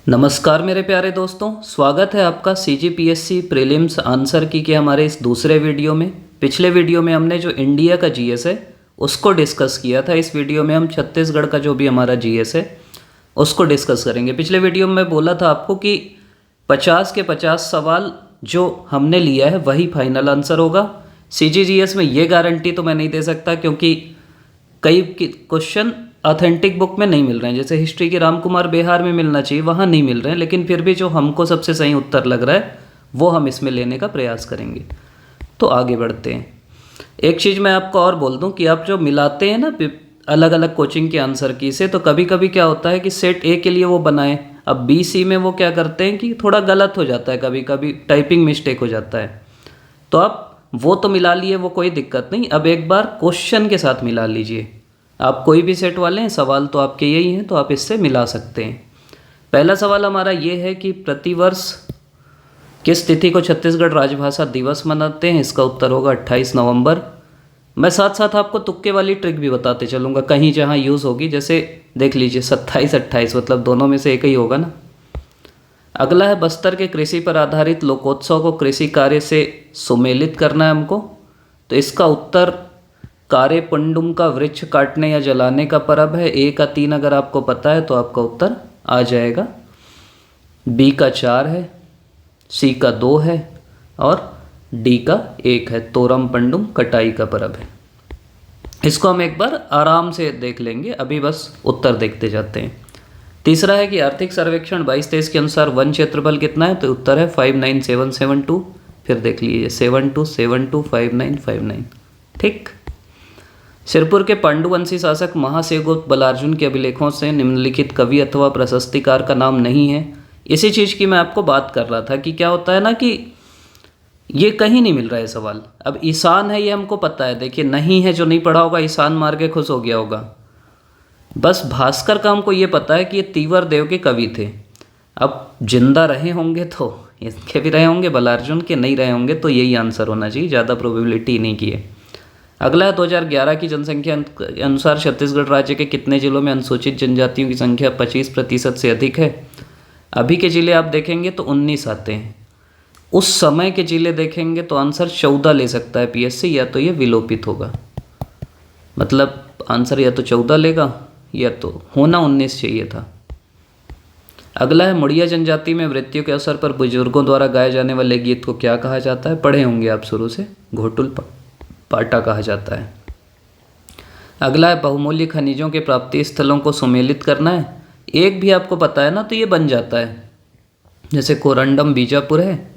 नमस्कार मेरे प्यारे दोस्तों, स्वागत है आपका सीजीपीएससी प्रीलिम्स आंसर की के हमारे इस दूसरे वीडियो में। पिछले वीडियो में हमने जो इंडिया का जीएस है उसको डिस्कस किया था। इस वीडियो में हम छत्तीसगढ़ का जो भी हमारा जीएस है उसको डिस्कस करेंगे। पिछले वीडियो में मैं बोला था आपको कि 50 के 50 सवाल जो हमने लिया है वही फाइनल आंसर होगा। सीजीजीएस में ये गारंटी तो मैं नहीं दे सकता क्योंकि कई क्वेश्चन ऑथेंटिक बुक में नहीं मिल रहे हैं। जैसे हिस्ट्री के राम कुमार बेहार में मिलना चाहिए, वहाँ नहीं मिल रहे हैं, लेकिन फिर भी जो हमको सबसे सही उत्तर लग रहा है वो हम इसमें लेने का प्रयास करेंगे। तो आगे बढ़ते हैं। एक चीज़ मैं आपको और बोल दूं कि आप जो मिलाते हैं ना अलग अलग कोचिंग के आंसर की से, तो कभी कभी क्या होता है कि सेट ए के लिए वो बनाएं, अब बी सी में वो क्या करते हैं कि थोड़ा गलत हो जाता है, कभी कभी टाइपिंग मिस्टेक हो जाता है। तो आप वो तो मिला लिए, वो कोई दिक्कत नहीं। अब एक बार क्वेश्चन के साथ मिला लीजिए। आप कोई भी सेट वाले हैं, सवाल तो आपके यही हैं, तो आप इससे मिला सकते हैं। पहला सवाल हमारा ये है कि प्रतिवर्ष किस तिथि को छत्तीसगढ़ राजभाषा दिवस मनाते हैं? इसका उत्तर होगा 28 नवंबर। मैं साथ साथ आपको तुक्के वाली ट्रिक भी बताते चलूँगा, कहीं जहाँ यूज़ होगी। जैसे देख लीजिए 27-28, मतलब दोनों में से एक ही होगा ना। अगला है बस्तर के कृषि पर आधारित लोकोत्सव को कृषि कार्य से सुमेलित करना है हमको। तो इसका उत्तर कारे पंडुम का वृक्ष काटने या जलाने का पर्व है। ए का 3 अगर आपको पता है तो आपका उत्तर आ जाएगा। बी का 4 है, सी का 2 है और डी का 1 है। तोरम पंडुम कटाई का पर्व है। इसको हम एक बार आराम से देख लेंगे, अभी बस उत्तर देखते जाते हैं। तीसरा है कि आर्थिक सर्वेक्षण 22-23 के अनुसार वन क्षेत्रफल कितना है? तो उत्तर है 59772। फिर देख लीजिए 72725959। ठीक। सिरपुर के पांडुवंशी शासक महासेगो बलार्जुन के अभिलेखों से निम्नलिखित कवि अथवा प्रशस्तिकार का नाम नहीं है। इसी चीज़ की मैं आपको बात कर रहा था कि क्या होता है ना कि ये कहीं नहीं मिल रहा है सवाल। अब ईशान है, ये हमको पता है। देखिए नहीं है, जो नहीं पढ़ा होगा ईशान मार के खुश हो गया होगा। बस भास्कर का हमको ये पता है कि ये तीवर देव के कवि थे। अब जिंदा रहे होंगे तो इनके भी रहे होंगे, बलार्जुन के नहीं रहे होंगे, तो यही आंसर होना चाहिए, ज़्यादा प्रोबेबिलिटी नहीं की है। अगला है 2011 की जनसंख्या के अनुसार छत्तीसगढ़ राज्य के कितने जिलों में अनुसूचित जनजातियों की संख्या 25% से अधिक है? अभी के जिले आप देखेंगे तो 19 आते हैं। उस समय के जिले देखेंगे तो आंसर 14 ले सकता है पीएससी, या तो ये विलोपित होगा। मतलब आंसर या तो 14 लेगा या तो होना 19 चाहिए था। अगला है मुड़िया जनजाति में मृत्यु के अवसर पर बुजुर्गों द्वारा गाए जाने वाले गीत को क्या कहा जाता है? पढ़े होंगे आप शुरू से, घोटुल पाटा कहा जाता है। अगला है बहुमूल्य खनिजों के प्राप्ति स्थलों को सुमेलित करना है। एक भी आपको पता है ना तो ये बन जाता है। जैसे कोरंडम बीजापुर है,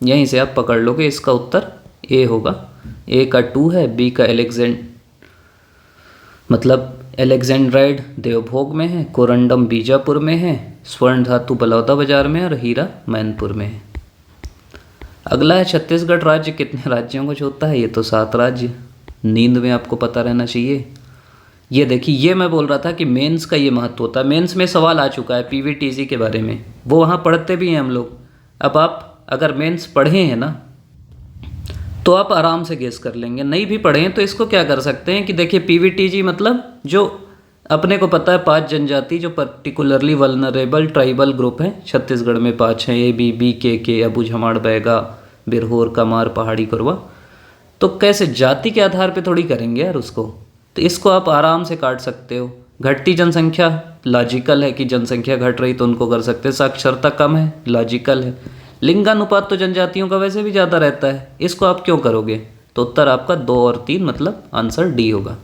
यहीं से आप पकड़ लोगे, इसका उत्तर ए होगा। ए का 2 है, बी का एलेक्जेंड्राइड देवभोग में है, कोरंडम बीजापुर में है, स्वर्ण धातु बलौदा बाजार में और हीरा मैनपुर में है। अगला है छत्तीसगढ़ राज्य कितने राज्यों को छूता है? ये तो 7 राज्य। नींद में आपको पता रहना चाहिए। ये देखिए, ये मैं बोल रहा था कि मेंस का ये महत्व होता है। मेंस में सवाल आ चुका है पीवीटीजी के बारे में, वो वहाँ पढ़ते भी हैं हम लोग। अब आप अगर मेंस पढ़े हैं ना तो आप आराम से गेस कर लेंगे। नहीं भी पढ़े हैं तो इसको क्या कर सकते हैं कि देखिए पीवीटीजी मतलब जो अपने को पता है 5 जनजाति जो पर्टिकुलरली वल्नरेबल ट्राइबल ग्रुप हैं छत्तीसगढ़ में 5 हैं, ए बी बी के अबू झमाड़ बैगा बिरहोर कमार पहाड़ी कोरवा। तो कैसे जाति के आधार पे थोड़ी करेंगे यार उसको, तो इसको आप आराम से काट सकते हो। घटती जनसंख्या लॉजिकल है कि जनसंख्या घट रही तो उनको कर सकते हैं। साक्षरता कम है, लॉजिकल है। लिंगानुपात तो जनजातियों का वैसे भी ज़्यादा रहता है, इसको आप क्यों करोगे? तो उत्तर आपका 2 और 3, मतलब आंसर डी होगा।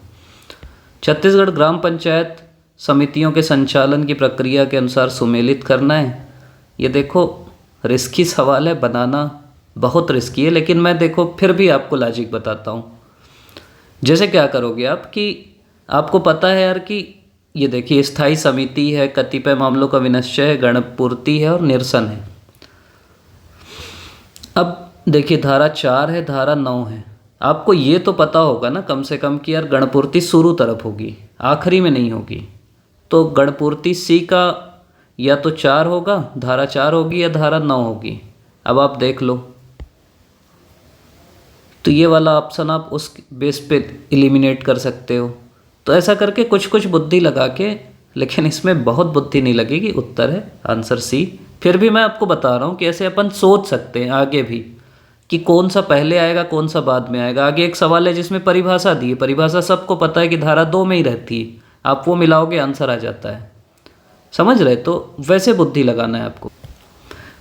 छत्तीसगढ़ ग्राम पंचायत समितियों के संचालन की प्रक्रिया के अनुसार सुमेलित करना है। ये देखो रिस्की सवाल है, बनाना बहुत रिस्की है, लेकिन मैं देखो फिर भी आपको लॉजिक बताता हूँ। जैसे क्या करोगे आप कि आपको पता है यार कि ये देखिए स्थायी समिति है, कतिपय मामलों का विनिश्चय है, गणपूर्ति है और निरसन है। अब देखिए धारा 4 है, धारा 9 है। आपको ये तो पता होगा ना कम से कम कि यार गणपूर्ति शुरू तरफ होगी, आखिरी में नहीं होगी। तो गणपूर्ति सी का या तो 4 होगा, धारा 4 होगी, या धारा 9 होगी। अब आप देख लो, तो ये वाला ऑप्शन आप उस बेस पे एलिमिनेट कर सकते हो। तो ऐसा करके कुछ कुछ बुद्धि लगा के लेकिन इसमें बहुत बुद्धि नहीं लगेगी, उत्तर है आंसर सी। फिर भी मैं आपको बता रहा हूँ कि ऐसे अपन सोच सकते हैं आगे भी कि कौन सा पहले आएगा कौन सा बाद में आएगा। आगे एक सवाल है जिसमें परिभाषा दी है, परिभाषा सबको पता है कि धारा 2 में ही रहती है, आप वो मिलाओगे आंसर आ जाता है। समझ रहे? तो वैसे बुद्धि लगाना है आपको।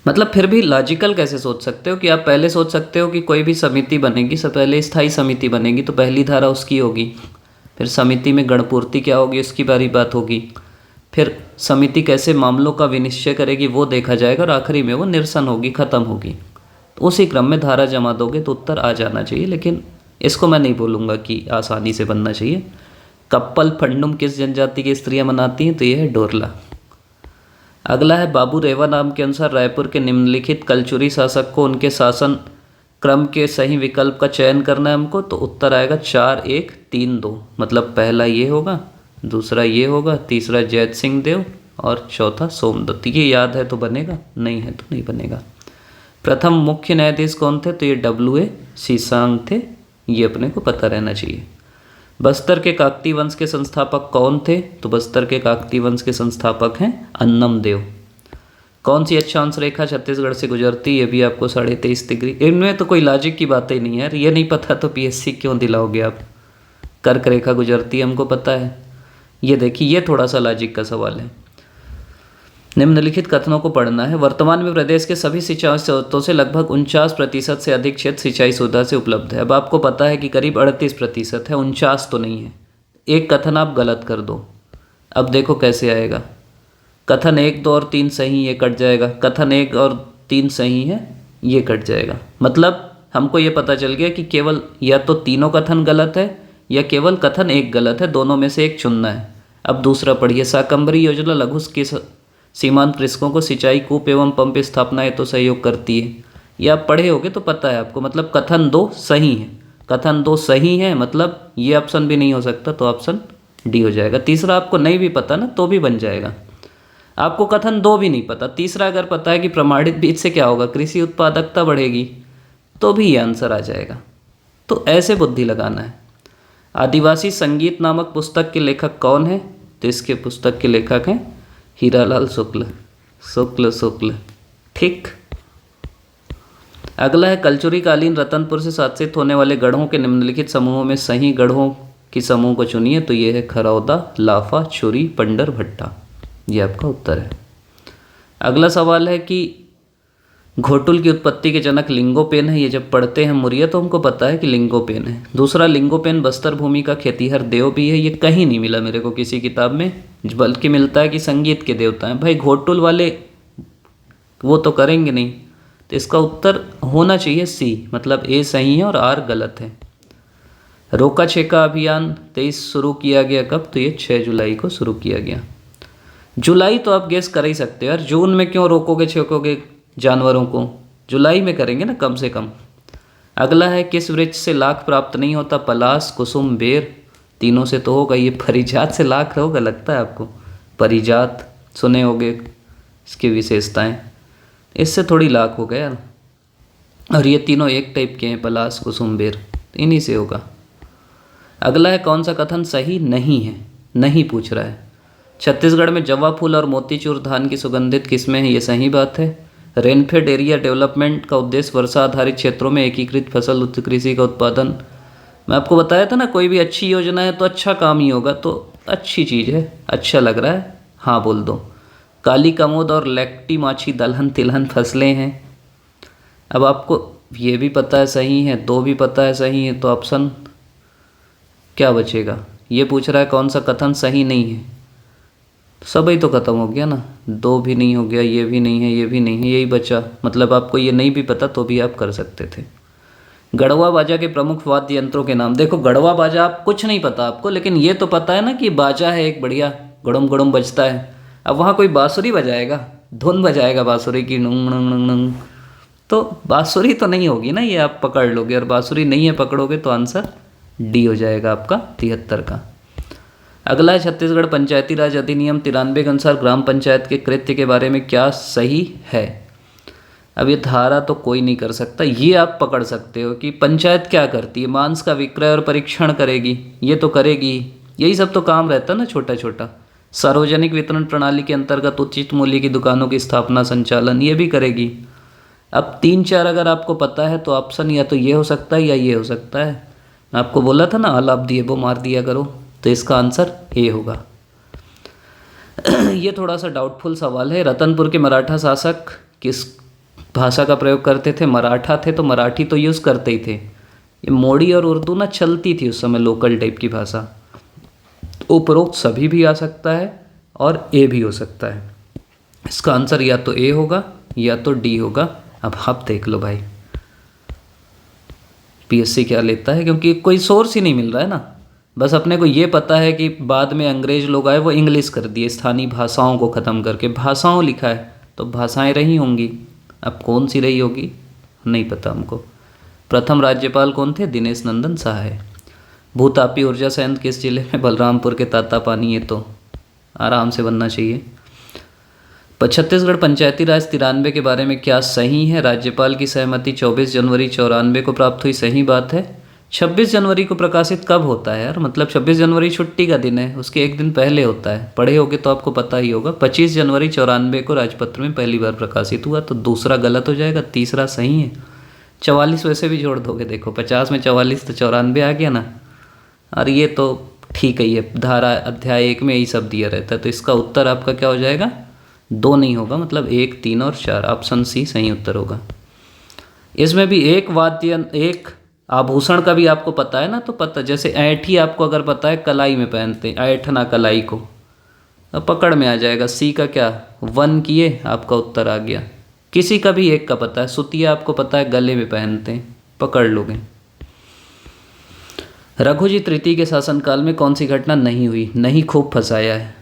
मतलब फिर भी लॉजिकल कैसे सोच सकते हो कि आप पहले सोच सकते हो कि कोई भी समिति बनेगी, सब पहले स्थायी समिति बनेगी तो पहली धारा उसकी होगी, फिर समिति में गणपूर्ति क्या होगी उसकी बारी बात होगी, फिर समिति कैसे मामलों का विनिश्चय करेगी वो देखा जाएगा, और आखिरी में वो निरसन होगी, ख़त्म होगी। तो उसी क्रम में धारा जमा दोगे तो उत्तर आ जाना चाहिए। लेकिन इसको मैं नहीं बोलूँगा कि आसानी से बनना चाहिए। कप्पल फंडुम किस जनजाति की स्त्रियाँ मनाती हैं? तो ये है डोरला। अगला है बाबू रेवा नाम के अनुसार रायपुर के निम्नलिखित कलचुरी शासक को उनके शासन क्रम के सही विकल्प का चयन करना है हमको। तो उत्तर आएगा 4 1 3 2। मतलब पहला ये होगा, दूसरा ये होगा, तीसरा जैत सिंह देव और चौथा सोमदत्त। ये याद है तो बनेगा, नहीं है तो नहीं बनेगा। प्रथम मुख्य न्यायाधीश कौन थे? तो ये WA सीसांग थे, ये अपने को पता रहना चाहिए। बस्तर के काकती वंश के संस्थापक कौन थे? तो बस्तर के काकती वंश के संस्थापक हैं अन्नम देव। कौन सी अक्षांश रेखा छत्तीसगढ़ से गुजरती? ये भी आपको 23.5 डिग्री। इनमें तो कोई लॉजिक की बात ही नहीं है यार, ये नहीं पता तो PSC क्यों दिलाओगे आप। कर्क रेखा गुजरती है, हमको पता है। ये देखिए, ये थोड़ा सा लॉजिक का सवाल है। निम्नलिखित कथनों को पढ़ना है। वर्तमान में प्रदेश के सभी सिंचाई स्रोतों से लगभग 49% से अधिक क्षेत्र सिंचाई सुविधा से उपलब्ध है। अब आपको पता है कि करीब 38% है, 49 तो नहीं है। एक कथन आप गलत कर दो, अब देखो कैसे आएगा। कथन 1 2 और 3 सही, ये कट जाएगा। कथन 1 और 3 सही है, ये कट जाएगा। मतलब हमको ये पता चल गया कि केवल या तो तीनों कथन गलत है या केवल कथन 1 गलत है, दोनों में से एक चुनना है। अब दूसरा पढ़िए। शाकंभरी योजना लघु की सीमांत कृषकों को सिंचाई कूप एवं पंप स्थापना हेतु तो सहयोग करती है। ये आप पढ़े होगे तो पता है आपको। मतलब कथन 2 सही है, कथन 2 सही है, मतलब ये ऑप्शन भी नहीं हो सकता, तो ऑप्शन डी हो जाएगा। तीसरा आपको नहीं भी पता ना तो भी बन जाएगा। आपको कथन 2 भी नहीं पता, तीसरा अगर पता है कि प्रमाणित बीज से क्या होगा, कृषि उत्पादकता बढ़ेगी, तो भी ये आंसर आ जाएगा। तो ऐसे बुद्धि लगाना है। आदिवासी संगीत नामक पुस्तक के लेखक कौन है? तो इसके पुस्तक के लेखक हैं हीरालाल शुक्ल। शुक्ल ठीक। अगला है कलचुरी कालीन रतनपुर से शासित होने वाले गढ़ों के निम्नलिखित समूहों में सही गढ़ों की समूह को चुनिए। तो ये है खरौदा, लाफा, चुरी, पंडर, भट्टा। ये आपका उत्तर है। अगला सवाल है कि घोटुल की उत्पत्ति के जनक लिंगोपेन है। ये जब पढ़ते हैं मुरिया तो हमको पता है कि लिंगोपेन है। दूसरा, लिंगोपेन बस्तर भूमि का खेतीहर देव भी है। ये कहीं नहीं मिला मेरे को किसी किताब में, बल्कि मिलता है कि संगीत के देवता हैं। भाई घोटुल वाले वो तो करेंगे नहीं, तो इसका उत्तर होना चाहिए सी। मतलब ए सही है और आर गलत है। रोका छेका अभियान 23 शुरू किया गया कब? तो ये 6 जुलाई को शुरू किया गया। जुलाई तो आप गेस कर ही सकते हो यार, जून में क्यों रोकोगे छेकोगे जानवरों को? जुलाई में करेंगे ना कम से कम। अगला है किस वृक्ष से लाख प्राप्त नहीं होता? पलाश, कुसुम, बेर। तीनों से तो होगा। ये परिजात से लाख होगा लगता है आपको? परिजात सुने होगे इसकी विशेषताएं, इससे थोड़ी लाख हो गया। और ये तीनों एक टाइप के हैं, पलाश, कुसुम, बेर, इन्हीं से होगा। अगला है कौन सा कथन सही नहीं है? नहीं पूछ रहा है। छत्तीसगढ़ में जवा फूल और मोतीचूर धान की सुगंधित किस्में हैं, ये सही बात है। रेनफेड एरिया डेवलपमेंट का उद्देश्य वर्षा आधारित क्षेत्रों में एकीकृत फसल कृषि का उत्पादन। मैं आपको बताया था ना, कोई भी अच्छी योजना है तो अच्छा काम ही होगा, तो अच्छी चीज़ है, अच्छा लग रहा है, हाँ बोल दो। काली कमोद और लैक्टी माछी दलहन तिलहन फसलें हैं। अब आपको ये भी पता है सही है, 2 भी पता है सही है, तो ऑप्शन क्या बचेगा? ये पूछ रहा है कौन सा कथन सही नहीं है। सब ही तो खत्म हो गया ना, 2 भी नहीं हो गया, ये भी नहीं है, ये भी नहीं है, यही बचा। मतलब आपको ये नहीं भी पता तो भी आप कर सकते थे। गढ़वा बाजा के प्रमुख वाद्य यंत्रों के नाम। देखो गढ़वा बाजा आप कुछ नहीं पता आपको, लेकिन ये तो पता है ना कि बाजा है एक बढ़िया, गड़ुम गड़ुम बजता है। अब वहाँ कोई बाँसुरी बजाएगा, धुन बजाएगा बाँसुरी की, नुंग नुंग नुंग नुंग, तो बाँसुरी तो नहीं होगी ना, ये आप पकड़ लोगे। और बाँसुरी नहीं है पकड़ोगे तो आंसर डी हो जाएगा आपका 73 का। अगला है छत्तीसगढ़ पंचायती राज अधिनियम 93 के अनुसार ग्राम पंचायत के कृत्य के बारे में क्या सही है? अब ये धारा तो कोई नहीं कर सकता, ये आप पकड़ सकते हो कि पंचायत क्या करती है, मांस का विक्रय और परीक्षण करेगी, ये तो करेगी, यही सब तो काम रहता है ना छोटा छोटा। सार्वजनिक वितरण प्रणाली के अंतर्गत उचित मूल्य की दुकानों की स्थापना संचालन ये भी करेगी। अब 3-4 अगर आपको पता है तो ऑप्शन या तो ये हो सकता है या ये हो सकता है। मैं आपको बोला था ना ऑल ऑफ दी अबव मार दिया करो, तो इसका आंसर ए होगा। ये थोड़ा सा डाउटफुल सवाल है। रतनपुर के मराठा शासक किस भाषा का प्रयोग करते थे? मराठा थे तो मराठी तो यूज़ करते ही थे। ये मोड़ी और उर्दू ना चलती थी उस समय, लोकल टाइप की भाषा। उपरोक्त सभी भी आ सकता है और ए भी हो सकता है। इसका आंसर या तो ए होगा या तो डी होगा। अब आप देख लो भाई पीएससी क्या लेता है, क्योंकि कोई सोर्स ही नहीं मिल रहा है ना। बस अपने को ये पता है कि बाद में अंग्रेज लोग आए वो इंग्लिश कर दिए, स्थानीय भाषाओं को ख़त्म करके भाषाओं लिखा है, तो भाषाएं रही होंगी। अब कौन सी रही होगी नहीं पता हमको। प्रथम राज्यपाल कौन थे? दिनेश नंदन सहाय। भूतापी ऊर्जा संयंत्र किस जिले में? बलरामपुर के तातापानी। ये तो आराम से बनना चाहिए। छत्तीसगढ़ पंचायती राज 93 के बारे में क्या सही है? राज्यपाल की सहमति 24 जनवरी 94 को प्राप्त हुई, सही बात है। 26 जनवरी को प्रकाशित कब होता है यार? मतलब 26 जनवरी छुट्टी का दिन है, उसके एक दिन पहले होता है। पढ़े होगे तो आपको पता ही होगा। 25 जनवरी 94 को राजपत्र में पहली बार प्रकाशित हुआ, तो दूसरा गलत हो जाएगा, तीसरा सही है। 44 वैसे भी जोड़ दोगे, देखो 50 में 44 तो 94 आ गया ना। और ये तो ठीक ही है, धारा अध्याय 1 में यही सब दिया रहता है। तो इसका उत्तर आपका क्या हो जाएगा? 2 नहीं होगा, मतलब 1, 3 और 4। ऑप्शन सी सही उत्तर होगा। इसमें भी एक वाद्य, एक आभूषण का भी आपको पता है ना, तो पता, जैसे ऐंठी आपको अगर पता है कलाई में पहनते हैं, ऐंठना कलाई को, अब पकड़ में आ जाएगा। सी का क्या 1 किए, आपका उत्तर आ गया। किसी का भी एक का पता है, सुतिया आपको पता है गले में पहनते हैं, पकड़ लोगे। रघुजी तृतीय के शासनकाल में कौन सी घटना नहीं हुई? नहीं खूब फंसाया है।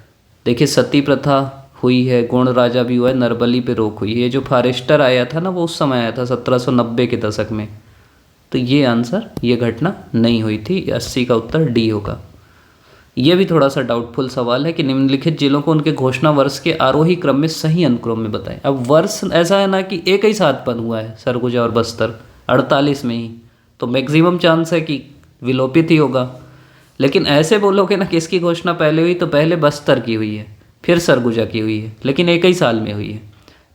देखिए सती प्रथा हुई है, गुण राजा भी हुआ है, नरबली पे रोक हुई है। ये जो फॉरेस्टर आया था ना वो उस समय आया था 1790 के दशक में, तो ये आंसर, ये घटना नहीं हुई थी। 80 का उत्तर डी होगा। ये भी थोड़ा सा डाउटफुल सवाल है कि निम्नलिखित जिलों को उनके घोषणा वर्ष के आरोही क्रम में सही अनुक्रम में बताएं। अब वर्ष ऐसा है ना कि एक ही साथ बन हुआ है सरगुजा और बस्तर 48 में ही, तो मैक्सिमम चांस है कि विलोपित ही होगा। लेकिन ऐसे बोलोगे ना कि इसकी घोषणा पहले हुई, तो पहले बस्तर की हुई है, फिर सरगुजा की हुई है, लेकिन एक ही साल में हुई है।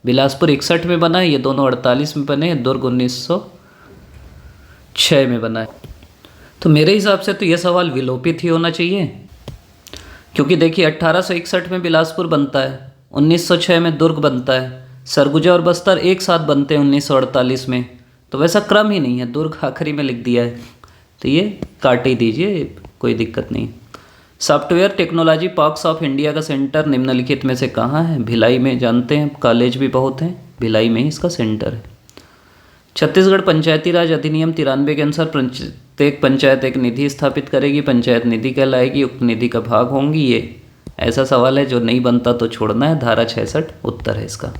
बिलासपुर 61 में बना है, ये दोनों 48 में बने हैं। दुर्ग 1906 में बना है। तो मेरे हिसाब से तो ये सवाल विलोपित ही होना चाहिए, क्योंकि देखिए 1861 में बिलासपुर बनता है, 1906 में दुर्ग बनता है, सरगुजा और बस्तर एक साथ बनते हैं 1948 में। तो वैसा क्रम ही नहीं है, दुर्ग आखिरी में लिख दिया है, तो ये काट ही दीजिए, कोई दिक्कत नहीं। Software technology parks of India का सेंटर निम्नलिखित में से कहाँ है? भिलाई में, जानते हैं कॉलेज भी बहुत हैं, भिलाई में ही इसका सेंटर है। छत्तीसगढ़ पंचायती राज अधिनियम 93 के अनुसार प्रत्येक पंचायत एक निधि स्थापित करेगी, पंचायत निधि कहलाएगी, उक्त निधि का भाग होंगी। ये ऐसा सवाल है जो नहीं बनता तो छोड़ना है। धारा 66 उत्तर है इसका।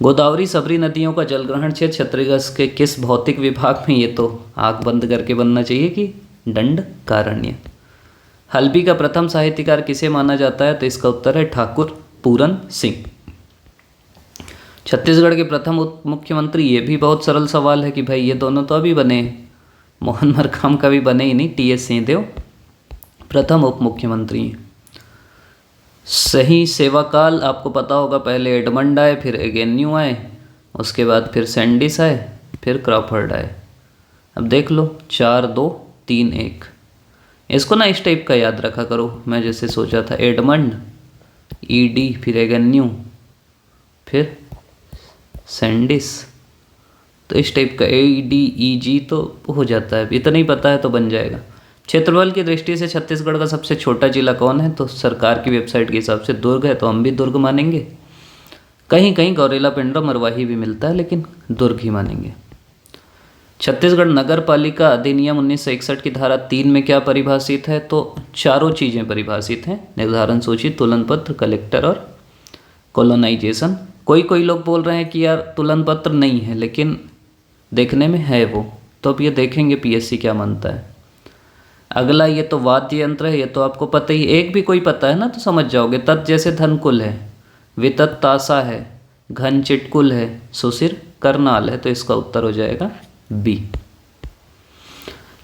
गोदावरी सबरी नदियों का जलग्रहण क्षेत्र छत्तीसगढ़ के किस भौतिक विभाग में? ये तो आँख बंद करके बनना चाहिए कि दंडकारण्य। हल्बी का प्रथम साहित्यकार किसे माना जाता है? तो इसका उत्तर है ठाकुर पूरन सिंह। छत्तीसगढ़ के प्रथम उप मुख्यमंत्री, ये भी बहुत सरल सवाल है कि भाई ये दोनों तो अभी बने, मोहन मरकाम का भी बने ही नहीं, टी.एस. सिंहदेव प्रथम उप मुख्यमंत्री हैं। सही सेवाकाल आपको पता होगा, पहले एडमंड आए, फिर एगेन्यू आए, उसके बाद फिर सैंडिस आए, फिर क्रॉफर्ड आए। अब देख लो 4, 2, 3, 1। इसको ना इस टाइप का याद रखा करो, मैं जैसे सोचा था एडमंड, ईडी, फिर एगेन्यू, फिर सैंडिस, तो इस टाइप का ADEG तो हो जाता है। इतना ही पता है तो बन जाएगा। क्षेत्रफल की दृष्टि से छत्तीसगढ़ का सबसे छोटा जिला कौन है? तो सरकार की वेबसाइट के हिसाब से दुर्ग है, तो हम भी दुर्ग मानेंगे। कहीं कहीं गौरेला पेंड्रा मरवाही भी मिलता है, लेकिन दुर्ग ही मानेंगे। छत्तीसगढ़ नगर पालिका अधिनियम 1961 की धारा 3 में क्या परिभाषित है? तो चारों चीज़ें परिभाषित हैं, निर्धारण सूची, तुलन पत्र, कलेक्टर और कॉलोनाइजेशन। कोई लोग बोल रहे हैं कि यार तुलन पत्र नहीं है, लेकिन देखने में है वो, तो अब ये देखेंगे पीएससी क्या मानता है। अगला ये तो वाद्य यंत्र है, ये तो आपको पता ही, एक भी कोई पता है ना तो समझ जाओगे। तत् जैसे धनकुल है, वितत तासा है, घन चिटकुल है, सुशिर करनाल है, तो इसका उत्तर हो जाएगा बी।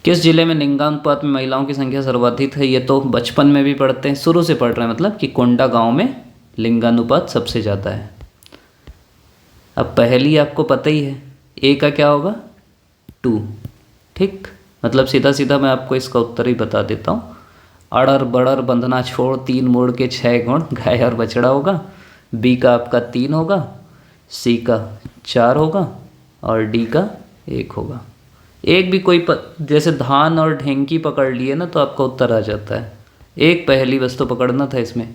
किस जिले में लिंगानुपात में महिलाओं की संख्या सर्वाधिक है? ये तो बचपन में भी पढ़ते हैं, शुरू से पढ़ रहे हैं, मतलब कि कोंडा गांव में लिंगानुपात सबसे ज़्यादा है। अब पहली आपको पता ही है, ए का क्या होगा 2, ठीक। मतलब सीधा सीधा मैं आपको इसका उत्तर ही बता देता हूँ। अड़र बड़र बंधना छोड़ 3 मोड़ के 6 गुण, गाय और बछड़ा होगा। बी का आपका 3 होगा, सी का 4 होगा और डी का 1 होगा। एक भी कोई जैसे धान और ढेंकी पकड़ लिए ना तो आपका उत्तर आ जाता है। एक पहली बस तो पकड़ना था इसमें।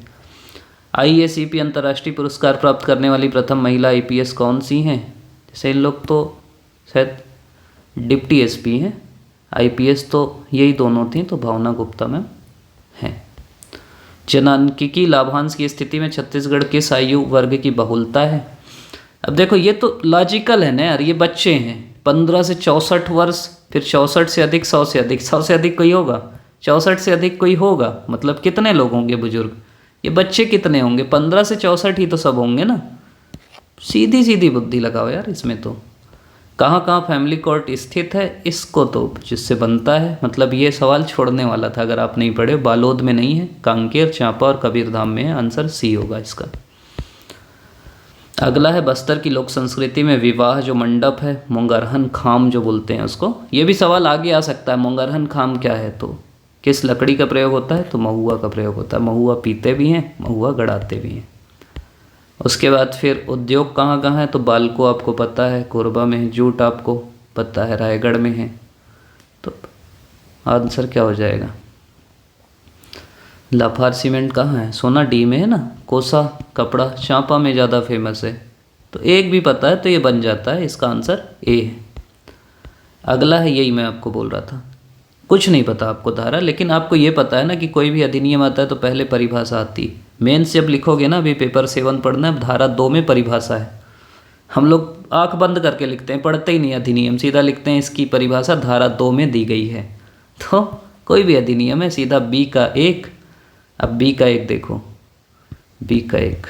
IACP अंतर्राष्ट्रीय पुरस्कार प्राप्त करने वाली प्रथम महिला IPS कौन सी हैं? जैसे इन लोग तो शायद डिप्टी SP हैं, IPS तो यही दोनों थी, तो भावना गुप्ता मैम हैं। जनांकिकी लाभांश की स्थिति में छत्तीसगढ़ किस आयु वर्ग की बहुलता है? अब देखो ये तो लॉजिकल है ना यार, ये बच्चे हैं 15 से 64 वर्ष, फिर 64 से अधिक, 100 से अधिक, 100 से अधिक कोई होगा, 64 से अधिक कोई होगा, मतलब कितने लोग होंगे बुजुर्ग? ये बच्चे कितने होंगे? 15 से 64 ही तो सब होंगे ना। सीधी सीधी बुद्धि लगाओ यार इसमें तो। कहाँ कहाँ फैमिली कोर्ट स्थित है, इसको तो जिससे बनता है, मतलब ये सवाल छोड़ने वाला था अगर आप नहीं पढ़े। बालोद में नहीं है, कांकेर, चांपा और कबीरधाम में है। आंसर सी होगा इसका। अगला है बस्तर की लोक संस्कृति में विवाह जो मंडप है, मोंगरहन खाम जो बोलते हैं उसको। ये भी सवाल आगे आ सकता है, मोंगरहन खाम क्या है, तो किस लकड़ी का प्रयोग होता है? तो महुआ का प्रयोग होता है। महुआ पीते भी हैं, महुआ गड़ाते भी हैं। उसके बाद फिर उद्योग कहाँ कहाँ है? तो बालको आपको पता है, कोरबा में है। जूट आपको पता है, रायगढ़ में है। तो आंसर क्या हो जाएगा? लाफार सीमेंट कहाँ है? सोना डी में है ना। कोसा कपड़ा चांपा में ज़्यादा फेमस है। तो एक भी पता है तो ये बन जाता है, इसका आंसर ए है। अगला है, यही मैं आपको बोल रहा था, कुछ नहीं पता आपको धारा, लेकिन आपको ये पता है ना कि कोई भी अधिनियम आता है तो पहले परिभाषा आती है। मेंस जब लिखोगे ना, अभी पेपर 7 पढ़ना है, धारा 2 में परिभाषा है। हम लोग आंख बंद करके लिखते हैं, पढ़ते ही नहीं अधिनियम, सीधा लिखते हैं इसकी परिभाषा धारा 2 में दी गई है। तो कोई भी अधिनियम है सीधा बी का 1। अब बी का 1 देखो, बी का 1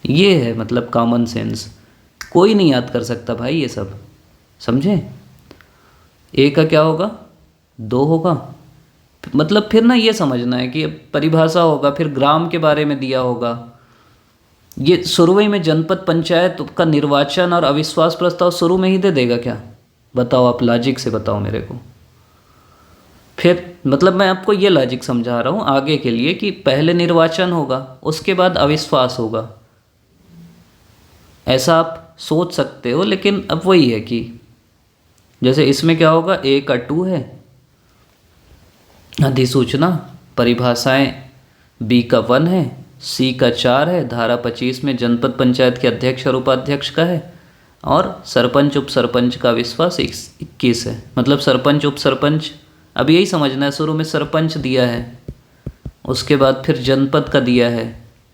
ये है, मतलब कॉमन सेंस। कोई नहीं याद कर सकता भाई ये सब, समझे? ए का क्या होगा? 2 होगा। मतलब फिर ना ये समझना है कि परिभाषा होगा, फिर ग्राम के बारे में दिया होगा। ये शुरू में जनपद पंचायत का निर्वाचन और अविश्वास प्रस्ताव शुरू में ही दे देगा क्या? बताओ, आप लॉजिक से बताओ मेरे को। फिर मतलब मैं आपको ये लॉजिक समझा रहा हूँ आगे के लिए कि पहले निर्वाचन होगा, उसके बाद अविश्वास होगा, ऐसा आप सोच सकते हो। लेकिन अब वही है कि जैसे इसमें क्या होगा, ए का 2 है अधिसूचना, परिभाषाएं बी का 1 है, सी का 4 है, धारा 25 में जनपद पंचायत के अध्यक्ष और उपाध्यक्ष का है, और सरपंच उप सरपंच का विश्वास 21 है। मतलब सरपंच उप सरपंच, अब यही समझना है, शुरू में सरपंच दिया है, उसके बाद फिर जनपद का दिया है,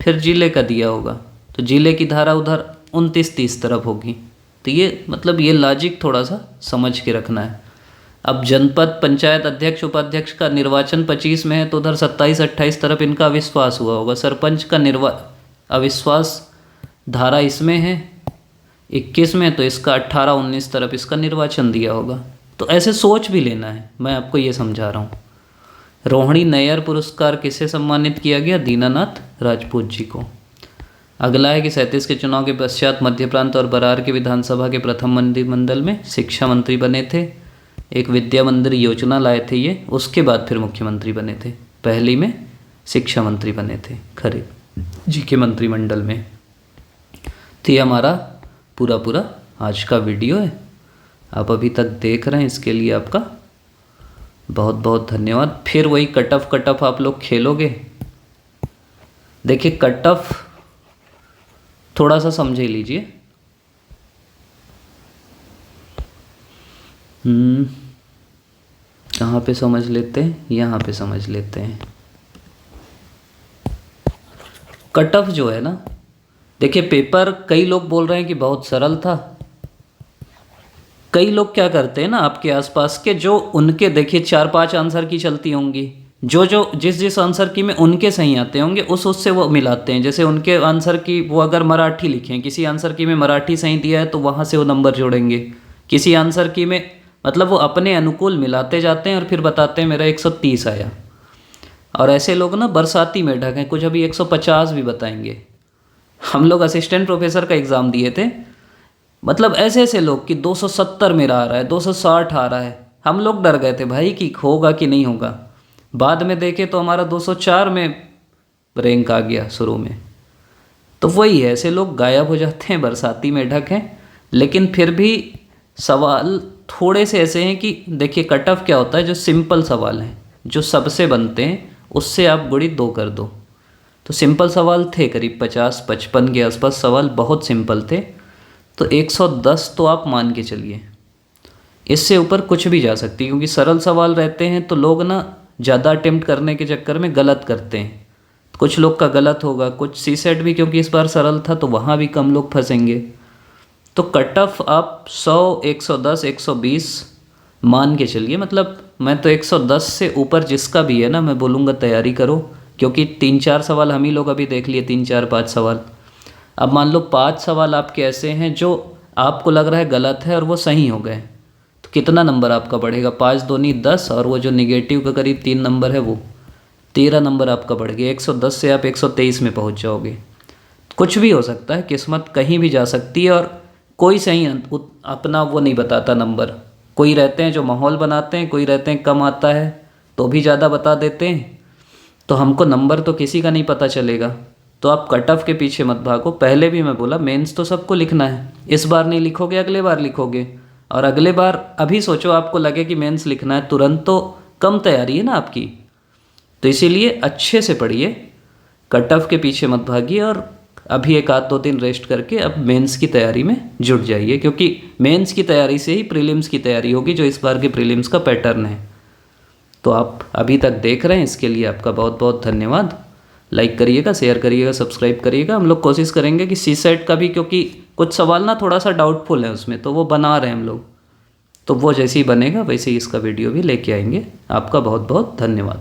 फिर जिले का दिया होगा, तो जिले की धारा उधर 29-30 तरफ होगी। तो ये मतलब ये लॉजिक थोड़ा सा समझ के रखना है। अब जनपद पंचायत अध्यक्ष उपाध्यक्ष का निर्वाचन 25 में है, तो उधर 27-28 तरफ इनका अविश्वास हुआ होगा। सरपंच का अविश्वास धारा इसमें है 21 में, तो इसका 18-19 तरफ इसका निर्वाचन दिया होगा। तो ऐसे सोच भी लेना है, मैं आपको ये समझा रहा हूँ। रोहिणी नैयर पुरस्कार किसे सम्मानित किया गया? दीनानाथ राजपूत जी को। अगला है कि 37 के चुनाव के पश्चात मध्य प्रांत और बरार के विधानसभा के प्रथम मंत्रिमंडल में शिक्षा मंत्री बने थे। एक विद्या मंदिर योजना लाए थे ये, उसके बाद फिर मुख्यमंत्री बने थे। पहली में शिक्षा मंत्री बने थे खरे जी के मंत्रिमंडल में। तो ये हमारा पूरा आज का वीडियो है। आप अभी तक देख रहे हैं, इसके लिए आपका बहुत बहुत धन्यवाद। फिर वही कट ऑफ आप लोग खेलोगे। देखिए कट ऑफ थोड़ा सा समझ लीजिए। कहाँ पे समझ लेते हैं? यहाँ पे समझ लेते हैं। कट ऑफ जो है ना, देखिए पेपर कई लोग बोल रहे हैं कि बहुत सरल था। कई लोग क्या करते हैं ना, आपके आसपास के जो उनके देखिए 4-5 आंसर की चलती होंगी, जो जिस आंसर की में उनके सही आते होंगे उससे वो मिलाते हैं। जैसे उनके आंसर की वो अगर मराठी लिखे हैं, किसी आंसर की में मराठी सही दिया है तो वहाँ से वो नंबर जोड़ेंगे। किसी आंसर की में मतलब वो अपने अनुकूल मिलाते जाते हैं और फिर बताते हैं मेरा 130 आया। और ऐसे लोग ना बरसाती मेढक हैं, कुछ अभी 150 भी बताएंगे। हम लोग असिस्टेंट प्रोफेसर का एग्ज़ाम दिए थे, मतलब ऐसे ऐसे लोग कि 270 मेरा आ रहा है, 260 आ रहा है। हम लोग डर गए थे भाई कि होगा कि नहीं होगा। बाद में देखे तो हमारा 204 में रैंक आ गया शुरू में। तो वही है, ऐसे लोग गायब हो जाते हैं, बरसाती मेढक हैं। लेकिन फिर भी सवाल थोड़े से ऐसे हैं कि देखिए कट ऑफ क्या होता है, जो सिंपल सवाल हैं जो सबसे बनते हैं उससे आप गुणी 2 कर दो। तो सिंपल सवाल थे करीब 50-55 के आसपास सवाल, बहुत सिंपल थे। तो 110 तो आप मान के चलिए, इससे ऊपर कुछ भी जा सकती है, क्योंकि सरल सवाल रहते हैं तो लोग ना ज़्यादा अटेम्प्ट करने के चक्कर में गलत करते हैं। कुछ लोग का गलत होगा, कुछ सी सेट भी क्योंकि इस बार सरल था तो वहाँ भी कम लोग फंसेंगे। तो कट ऑफ आप 100, 110, 120 मान के चलिए। मतलब मैं तो 110 से ऊपर जिसका भी है ना, मैं बोलूँगा तैयारी करो, क्योंकि 3-4 सवाल हम ही लोग अभी देख लिए, 3-4-5 सवाल। अब मान लो 5 सवाल आपके ऐसे हैं जो आपको लग रहा है गलत है और वो सही हो गए, तो कितना नंबर आपका बढ़ेगा? 5 दूनी 10, और वो जो निगेटिव का करीब 3 नंबर है वो 13 नंबर आपका बढ़ गया। 110 से आप 123 में पहुंच जाओगे। कुछ भी हो सकता है, किस्मत कहीं भी जा सकती है, और कोई सही अपना वो नहीं बताता नंबर। कोई रहते हैं जो माहौल बनाते हैं, कोई रहते हैं कम आता है तो भी ज़्यादा बता देते हैं। तो हमको नंबर तो किसी का नहीं पता चलेगा। तो आप कट ऑफ के पीछे मत भागो। पहले भी मैं बोला मेंस तो सबको लिखना है, इस बार नहीं लिखोगे अगले बार लिखोगे, और अगले बार अभी सोचो आपको लगे कि मेंस लिखना है तुरंत, तो कम तैयारी है ना आपकी। तो इसीलिए अच्छे से पढ़िए, कट ऑफ के पीछे मत भागिए, और अभी 1-2 दिन रेस्ट करके अब मेंस की तैयारी में जुट जाइए, क्योंकि मेंस की तैयारी से ही प्रीलिम्स की तैयारी होगी, जो इस बार के प्रीलिम्स का पैटर्न है। तो आप अभी तक देख रहे हैं, इसके लिए आपका बहुत बहुत धन्यवाद। लाइक करिएगा, शेयर करिएगा, सब्सक्राइब करिएगा। हम लोग कोशिश करेंगे कि सी सेट का भी, क्योंकि कुछ सवाल ना थोड़ा सा डाउटफुल है उसमें, तो वो बना रहे हैं हम लोग। तो वो जैसे ही बनेगा वैसे ही इसका वीडियो भी लेके आएंगे। आपका बहुत बहुत धन्यवाद।